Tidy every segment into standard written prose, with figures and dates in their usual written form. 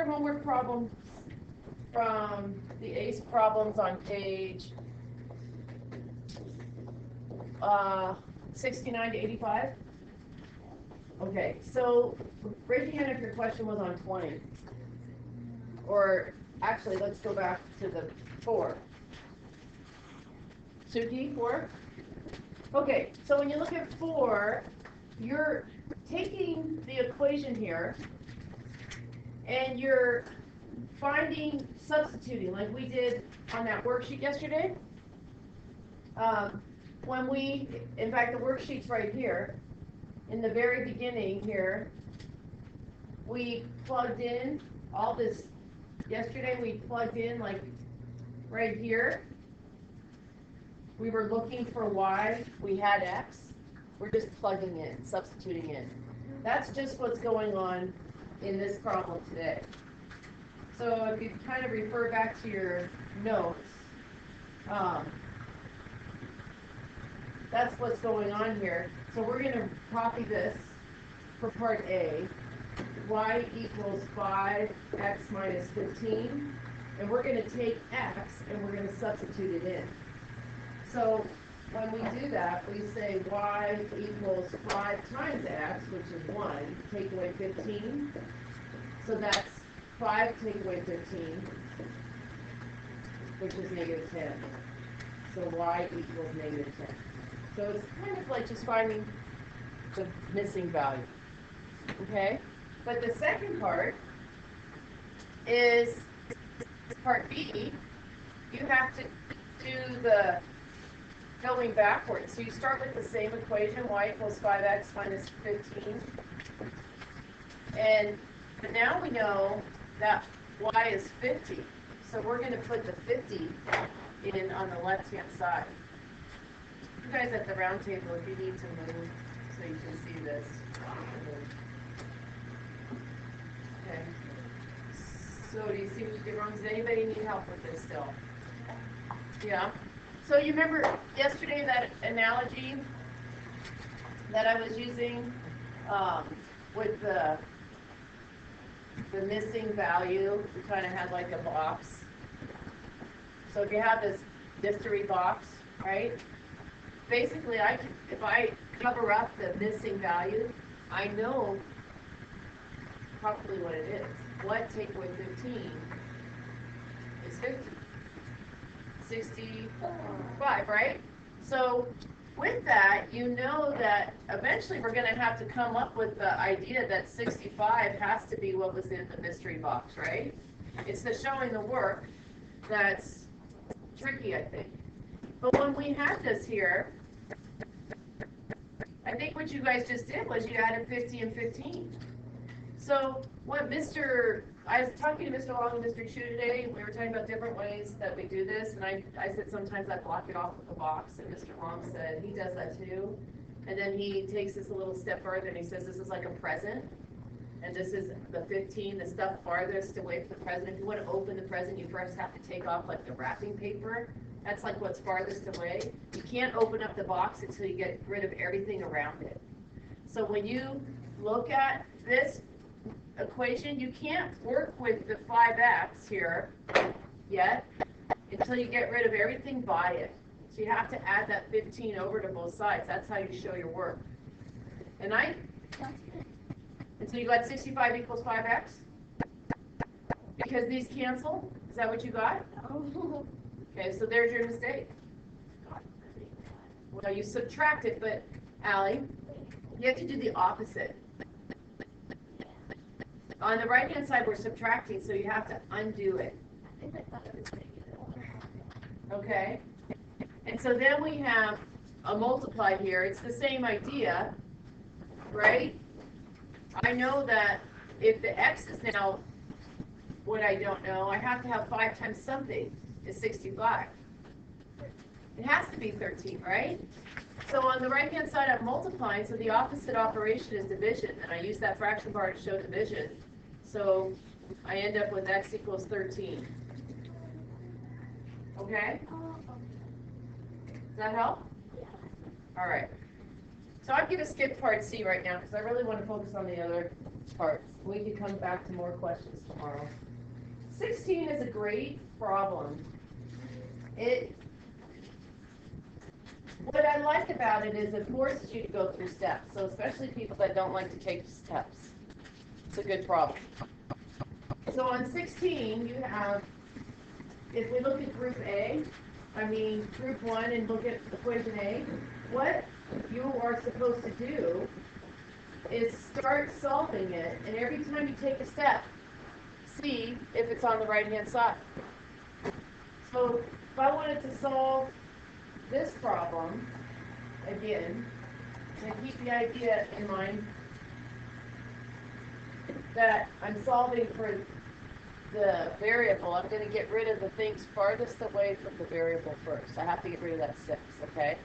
our homework problem from the ACE problems on page 69 to 85. Okay, so raise your hand if your question was on 20. Or actually, let's go back to the 4. Suki, 4? Okay, so when you look at 4, you're taking the equation here and you're substituting like we did on that worksheet yesterday. In fact, the worksheet's right here. In the very beginning here, we plugged in all this. Yesterday we plugged in like right here. We were looking for y, we had x. We're just plugging in, substituting in. That's just what's going on in this problem today. So if you kind of refer back to your notes, that's what's going on here. So we're going to copy this for part A. Y equals 5x minus 15. And we're going to take x and we're going to substitute it in. So when we do that, we say y equals 5 times x, which is 1, take away 15. So that's 5 take away 15, which is negative 10. So y equals negative 10. So it's kind of like just finding the missing value. Okay? But the second part is part B. You have to do the going backwards. So you start with the same equation, y equals 5x minus 15. But now we know that y is 50. So we're going to put the 50 in on the left-hand side. You guys at the round table, if you need to move so you can see this. Okay. So do you see what you did wrong? Does anybody need help with this still? Yeah. So you remember yesterday that analogy that I was using with the missing value? We kind of had like a box. So if you have this mystery box, right? Basically, if I cover up the missing value, I know probably what it is. What take away 15 is 50. 65, right? So with that, you know that eventually we're going to have to come up with the idea that 65 has to be what was in the mystery box, right? It's the showing the work that's tricky, I think. But when we had this here, I think what you guys just did was you added 50 and 15. So what I was talking to Mr. Long and Mr. Chu today, we were talking about different ways that we do this, and I said sometimes I block it off with a box, and Mr. Long said he does that too. And then he takes this a little step further and he says this is like a present, and this is the 15, the stuff farthest away from the present. If you want to open the present, you first have to take off like the wrapping paper. That's like what's farthest away. You can't open up the box until you get rid of everything around it. So when you look at this equation, you can't work with the 5x here yet until you get rid of everything by it. So you have to add that 15 over to both sides. That's how you show your work. And so you got 65 equals 5x? Because these cancel? Is that what you got? Okay, so there's your mistake. Well, you subtract it, but Allie, you have to do the opposite. On the right-hand side, we're subtracting, so you have to undo it. Okay? And so then we have a multiply here. It's the same idea, right? I know that if the x is now what I don't know, I have to have 5 times something is 65. It has to be 13, right? So on the right-hand side, I'm multiplying, so the opposite operation is division, and I use that fraction bar to show division. So I end up with x equals 13. Okay? Does that help? All right. So I'm going to skip part C right now because I really want to focus on the other parts. We can come back to more questions tomorrow. 16 is a great problem. What I like about it is it forces you to go through steps. So especially people that don't like to take steps. It's a good problem. So on 16, you have, if we look at group group 1 and look at equation A, what you are supposed to do is start solving it, and every time you take a step, see if it's on the right-hand side. So if I wanted to solve this problem, again, and keep the idea in mind that I'm solving for the variable, I'm going to get rid of the things farthest away from the variable first. I have to get rid of that 6, okay?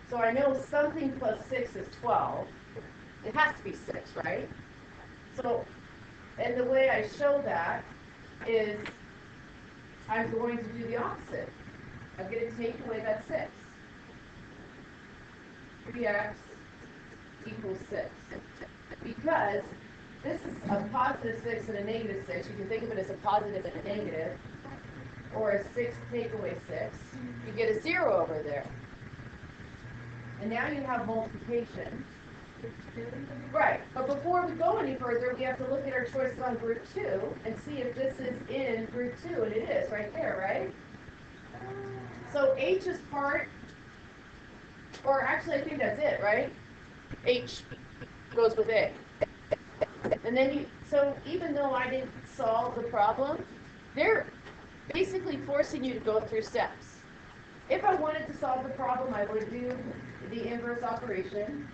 So I know something plus 6 is 12. It has to be 6, right? So, and the way I show that is I'm going to do the opposite. I'm going to take away that 6. 3x equals 6. Because this is a positive 6 and a negative 6. You can think of it as a positive and a negative. Or a 6 take away 6. You get a 0 over there. And now you have multiplication. Right, but before we go any further, we have to look at our choices on group 2 and see if this is in group 2, and it is right there, right? So H is part, or actually I think that's it, right? H goes with A. And then so even though I didn't solve the problem, they're basically forcing you to go through steps. If I wanted to solve the problem, I would do the inverse operation,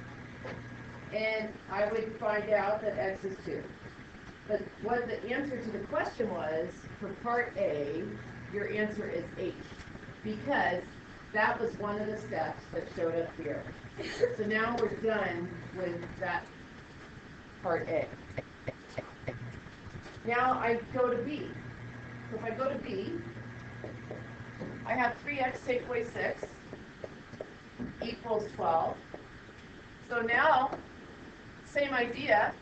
and I would find out that x is 2. But what the answer to the question was, for part A, your answer is H, because that was one of the steps that showed up here. So now we're done with that part A. Now I go to B. So if I go to B, I have 3x take away 6 equals 12. So now, same idea,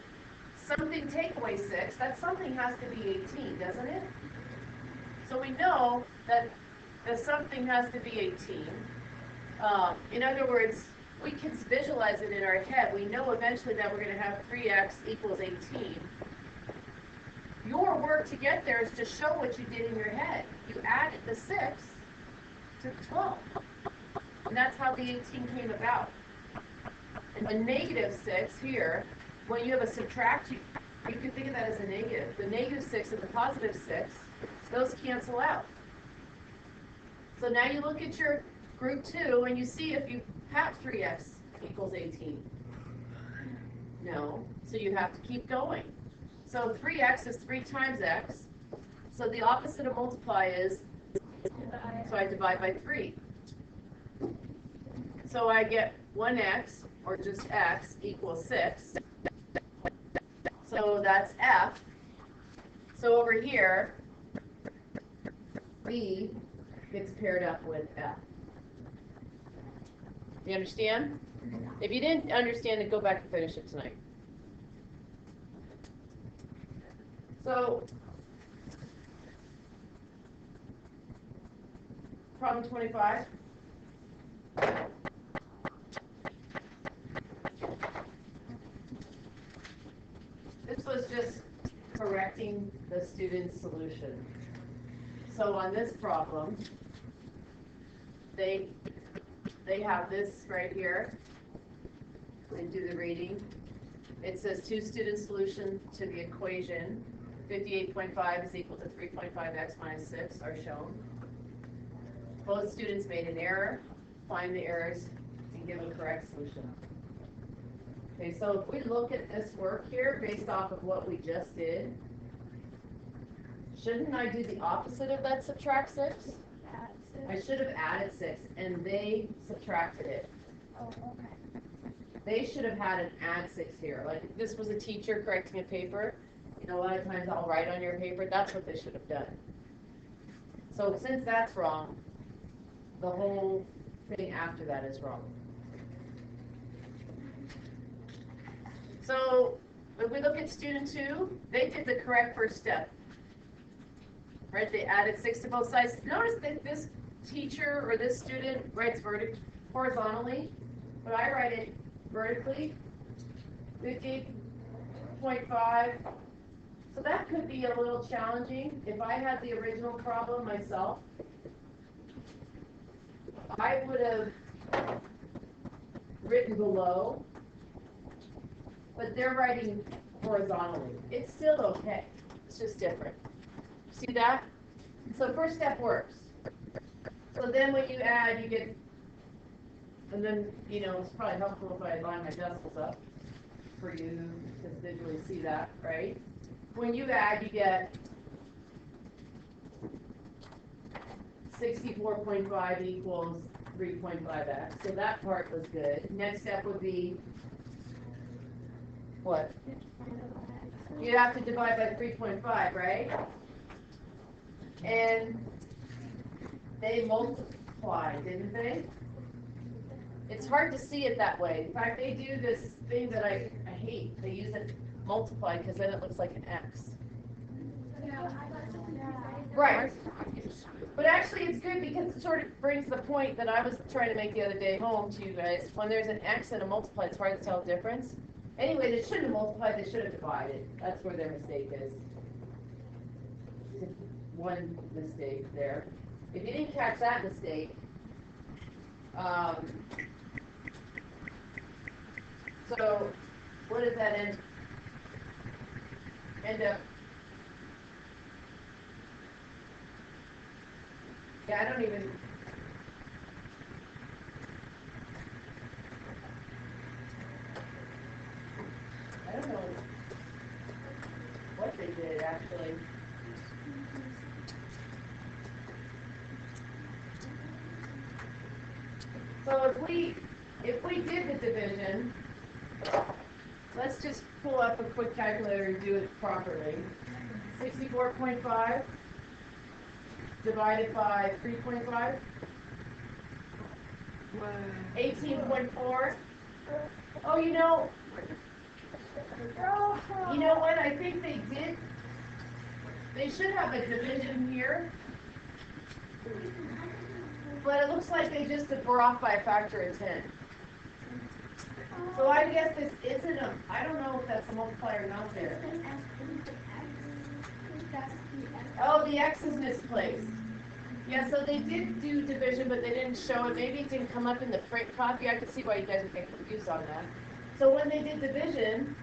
something take away 6, that something has to be 18, doesn't it? So we know that the something has to be 18. In other words, we can visualize it in our head. We know eventually that we're going to have 3x equals 18. Your work to get there is to show what you did in your head. You added the 6 to the 12. And that's how the 18 came about. And the negative 6 here, when you have a subtract, you can think of that as a negative. The negative 6 and the positive 6, those cancel out. So now you look at your group 2 and you see if you have 3x equals 18. No, so you have to keep going. So 3x is 3 times x. So the opposite of multiply is, so I divide by 3. So I get 1x, or just x, equals 6. So that's f. So over here, B gets paired up with f. You understand? If you didn't understand it, go back and finish it tonight. So, problem 25. This was just correcting the student's solution. So on this problem, they have this right here, and do the reading. It says 2 student solution to the equation 58.5 is equal to 3.5x minus 6 are shown. Both students made an error. Find the errors and give a correct solution. Okay, so if we look at this work here based off of what we just did, shouldn't I do the opposite of that subtract 6? I should have added 6, and they subtracted it. Oh, okay. They should have had an add 6 here. Like if this was a teacher correcting a paper, you know, a lot of times I'll write on your paper, that's what they should have done. So since that's wrong, the whole thing after that is wrong. So If we look at student 2, they did the correct first step. Right? They added 6 to both sides. Notice that this teacher or this student writes horizontally, but I write it vertically. 50.5. So that could be a little challenging. If I had the original problem myself, I would have written below, but they're writing horizontally. It's still okay. It's just different. See that? So first step works. So then when you add, you get, and then, you know, it's probably helpful if I line my decimals up for you to visually see that, right? When you add, you get 64.5 equals 3.5x. So that part was good. Next step would be what? You have to divide by 3.5, right? And they multiplied, didn't they? It's hard to see it that way. In fact, they do this thing that I hate. They use it multiply because then it looks like an X. Right. But actually it's good because it sort of brings the point that I was trying to make the other day home to you guys. When there's an X and a multiply, it's hard to tell the difference. Anyway, they shouldn't have multiplied, they should have divided. That's where their mistake is. One mistake there. If you didn't catch that mistake, so what does that end up? Yeah, I don't know what they did actually. So if we did the division, let's just pull up a quick calculator and do it properly. 64.5 divided by 3.5. 18.4. Oh, you know what? I think they did. They should have a division here. But it looks like they just were off by a factor of 10. So I guess this isn't a, I don't know if that's a multiplier or not there. Oh, the X is misplaced. Yeah, so they did do division, but they didn't show it. Maybe it didn't come up in the print copy. I could see why you guys would get confused on that. So when they did division,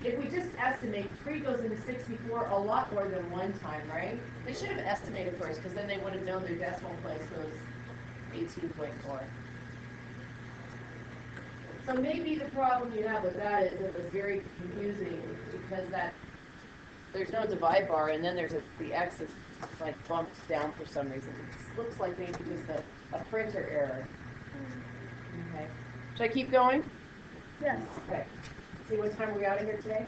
if we just estimate, 3 goes into 64 a lot more than one time, right? They should have estimated first, because then they would have known their decimal place was 18.4. So maybe the problem you have with that is it was very confusing, because there's no divide bar, and then the X is like bumped down for some reason. It looks like maybe just a printer error. Okay. Should I keep going? Yes. Okay. See what time are we out of here today?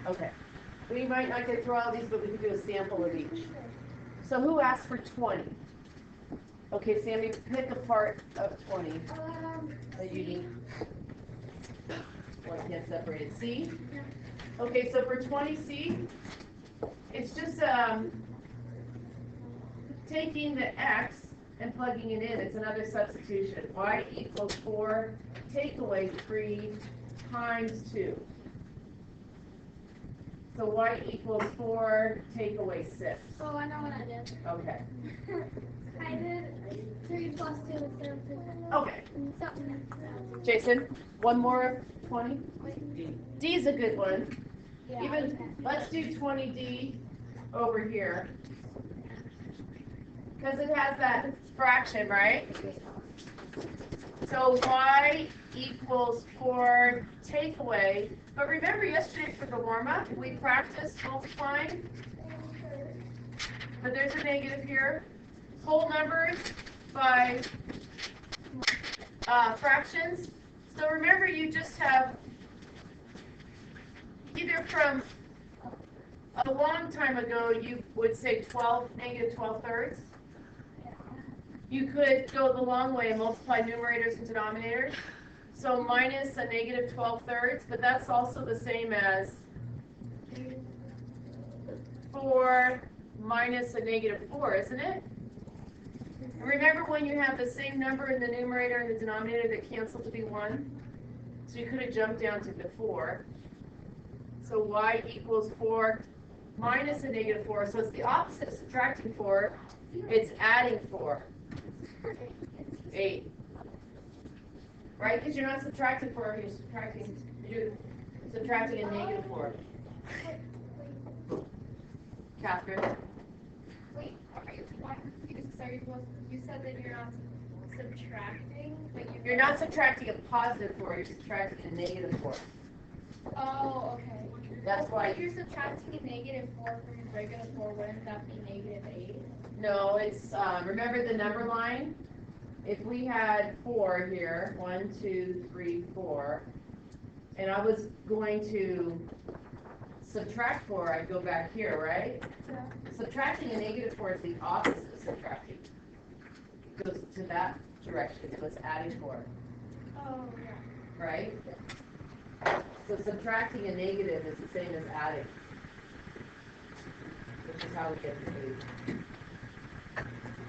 Okay. We might not get through all these, but we can do a sample of each. So who asked for 20? Okay, Sammy, pick a part of 20 that you need. Well, I can't separate it. C? Okay, so for 20C, it's just taking the X and plugging it in. It's another substitution. Y equals 4, take away 3 times 2. So Y equals 4, take away 6. Oh, I know what I did. Okay. I did 3 plus 2 instead of 2. Okay. Something. Jason, one more of 20? D is a good one. Yeah, Let's do 20D over here. Because it has that fraction, right? So Y equals 4, take away. But remember yesterday for the warm-up, we practiced multiplying. But there's a negative here. Whole numbers by fractions. So remember, you just have either from a long time ago, you would say negative 12 thirds. You could go the long way and multiply numerators and denominators. So minus a negative 12/3, but that's also the same as 4 minus a negative 4, isn't it? And remember when you have the same number in the numerator and the denominator that cancel to be 1? So you could have jumped down to the 4. So y equals 4 minus a negative 4. So it's the opposite of subtracting 4. It's adding 4. 8. Right? Because you're not subtracting 4, you're subtracting a negative 4. Catherine? Wait, you said that you're not subtracting, but You're not subtracting a positive 4, you're subtracting a negative 4. Oh, okay. That's why. If you're subtracting a negative 4 from a regular 4, wouldn't that be negative 8? No, it's, remember the number line? If we had 4 here, 1, 2, 3, 4, and I was going to subtract 4, I'd go back here, right? Yeah. Subtracting a negative 4 is the opposite of subtracting. It goes to that direction, so it's adding 4. Oh, yeah. Right? So subtracting a negative is the same as adding, which is how we get the 8.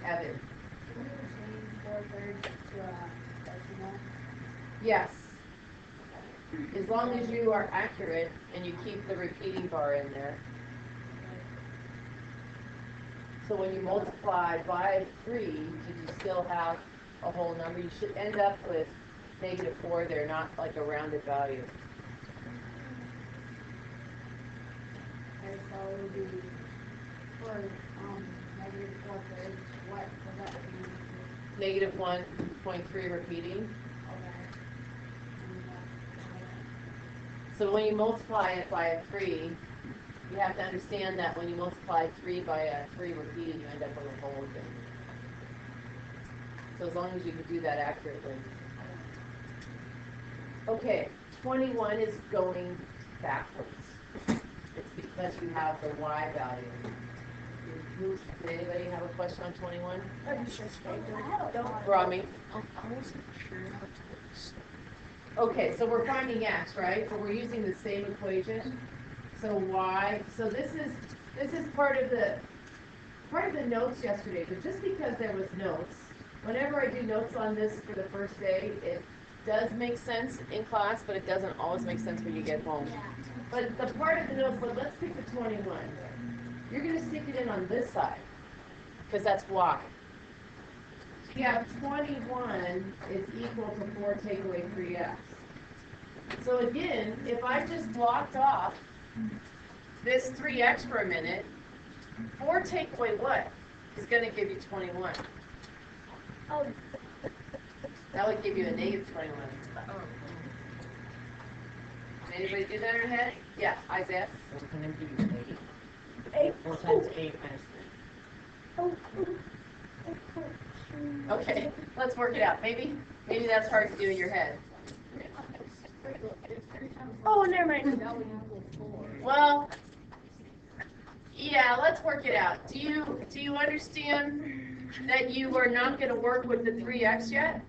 Evan? Can you change 4/3 to a decimal? Yes. As long as you are accurate and you keep the repeating bar in there. So when you multiply by 3, did you still have a whole number? You should end up with negative 4 there, not like a rounded value. Okay, so it would be for negative 4/3, what would that be? Negative 1.3 repeating. So when you multiply it by a 3, you have to understand that when you multiply 3 by a 3 repeating, you end up with a whole thing. So as long as you can do that accurately. Okay, 21 is going backwards. It's because you have the y value. Did anybody have a question on 21? Rami? Okay, so we're finding x, right? So we're using the same equation. So y. So this is part of the notes yesterday. But just because there was notes, whenever I do notes on this for the first day, it does make sense in class, but it doesn't always make sense when you get home. But the part of the notes, but let's pick the 21. You're going to stick it in on this side, because that's y. You have 21 is equal to 4 take away 3x. So again, if I just blocked off this 3x for a minute, 4 take away what is going to give you 21? Oh. That would give you a negative 21. Anybody do that in your head? Yeah, Isaiah? It's going to give you 8. 4 times 8 minus 3. Okay, let's work it out. Maybe that's hard to do in your head. Oh, never mind. Well, yeah, let's work it out. Do you understand that you are not going to work with the 3x yet?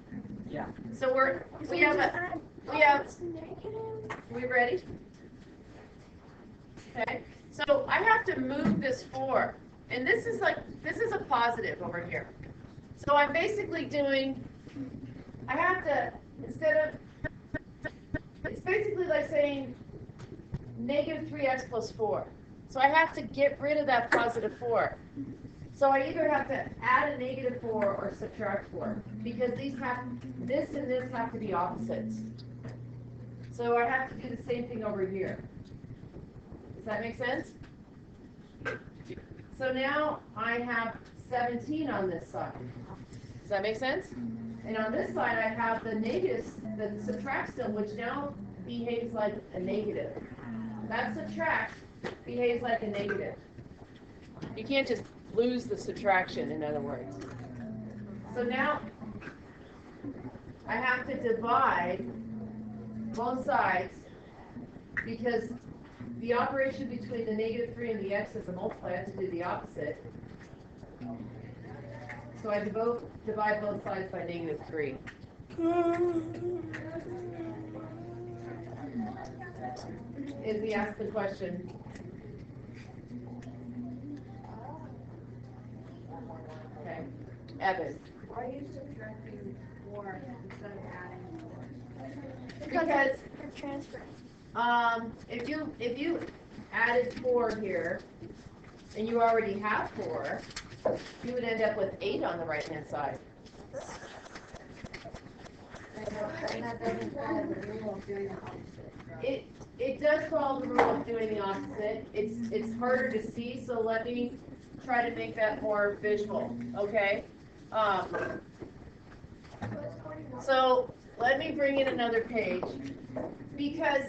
Yeah. So we ready? Okay. So I have to move this 4, and this is a positive over here. So I'm basically doing. I have to it's basically like saying negative 3x plus 4. So I have to get rid of that positive 4. So I either have to add a negative 4 or subtract 4, because this and this have to be opposites. So I have to do the same thing over here. Does that make sense? So now I have 17 on this side. Does that make sense? And on this side I have the subtract still, which now behaves like a negative. That subtract behaves like a negative. You can't just lose the subtraction, in other words. So now I have to divide both sides, because the operation between the negative 3 and the x is a multiply. I have to do the opposite. So I divide both sides by negative 3. is he asked the question. Okay, Evan. Why are you subtracting 4 instead of adding 4? Because, You're transferring. if you added 4 here, and you already have 4, you would end up with 8 on the right-hand side. And that doesn't follow the rule of doing the opposite, right? It does follow the rule of doing the opposite. It's harder to see, so let me try to make that more visual, okay? So let me bring in another page, because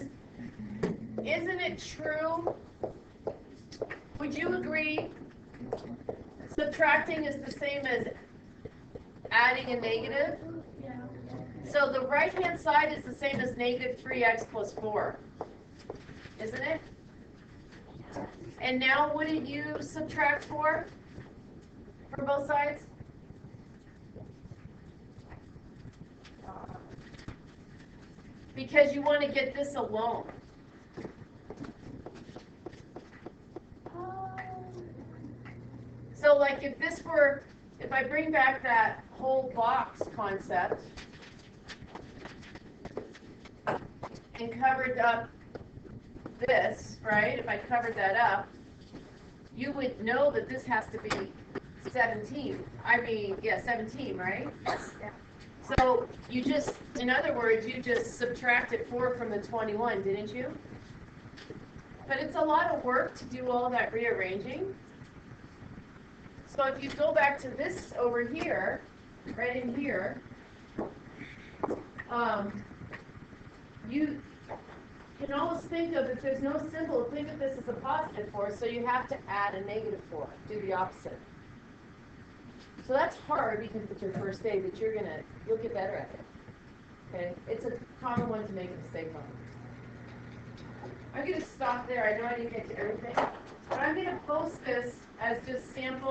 isn't it true? Would you agree? Subtracting is the same as adding a negative. So the right-hand side is the same as negative 3x plus 4, isn't it? And now wouldn't you subtract 4 from both sides? Because you want to get this alone. So like if I bring back that whole box concept and covered up this, right? If I covered that up, you would know that this has to be 17. 17, right? Yeah. So you just, in other words, you just subtracted 4 from the 21, didn't you? But it's a lot of work to do all that rearranging. So if you go back to this over here, right in here, you can almost think of, if there's no symbol, think of this as a positive 4, so you have to add a negative 4, do the opposite. So that's hard because it's your first day, but you'll get better at it. Okay? It's a common one to make a mistake on. I'm going to stop there. I know I didn't get to everything, but I'm going to post this as just sample